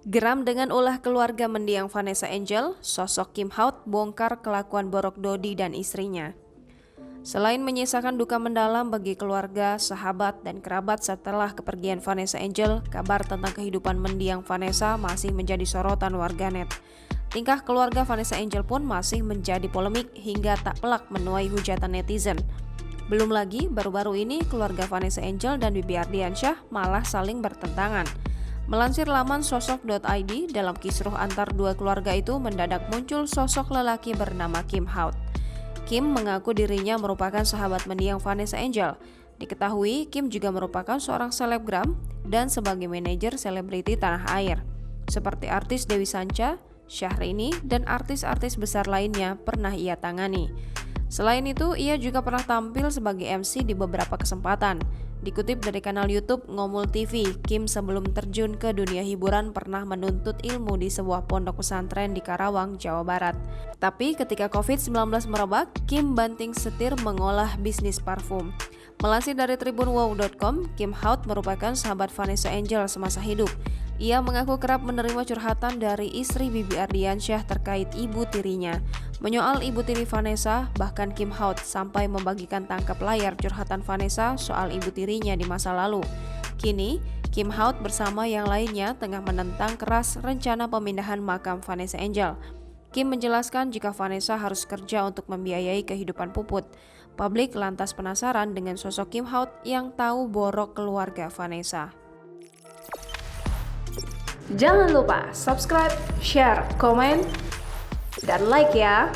Geram dengan ulah keluarga mendiang Vanessa Angel, sosok Kim Haut bongkar kelakuan borok Dodi dan istrinya. Selain menyisakan duka mendalam bagi keluarga, sahabat, dan kerabat setelah kepergian Vanessa Angel, kabar tentang kehidupan mendiang Vanessa masih menjadi sorotan warganet. Tingkah keluarga Vanessa Angel pun masih menjadi polemik hingga tak pelak menuai hujatan netizen. Belum lagi, baru-baru ini keluarga Vanessa Angel dan Bibi Ardiansyah malah saling bertentangan. Melansir laman sosok.id, dalam kisruh antar dua keluarga itu mendadak muncul sosok lelaki bernama Kim Haut. Kim mengaku dirinya merupakan sahabat mendiang Vanessa Angel. Diketahui, Kim juga merupakan seorang selebgram dan sebagai manajer selebriti tanah air. Seperti artis Dewi Sanca, Syahrini, dan artis-artis besar lainnya pernah ia tangani. Selain itu, ia juga pernah tampil sebagai MC di beberapa kesempatan. Dikutip dari kanal YouTube Ngomul TV, Kim sebelum terjun ke dunia hiburan pernah menuntut ilmu di sebuah pondok pesantren di Karawang, Jawa Barat. Tapi ketika COVID-19 merebak, Kim banting setir mengolah bisnis parfum. Melansir dari tribunwow.com, Kim Haut merupakan sahabat Vanessa Angel semasa hidup. Ia mengaku kerap menerima curhatan dari istri Bibi Ardiansyah terkait ibu tirinya. Menyoal ibu tiri Vanessa, bahkan Kim Haut sampai membagikan tangkap layar curhatan Vanessa soal ibu tirinya di masa lalu. Kini, Kim Haut bersama yang lainnya tengah menentang keras rencana pemindahan makam Vanessa Angel. Kim menjelaskan jika Vanessa harus kerja untuk membiayai kehidupan puput. Publik lantas penasaran dengan sosok Kim Haut yang tahu borok keluarga Vanessa. Jangan lupa subscribe, share, komen, dan like ya!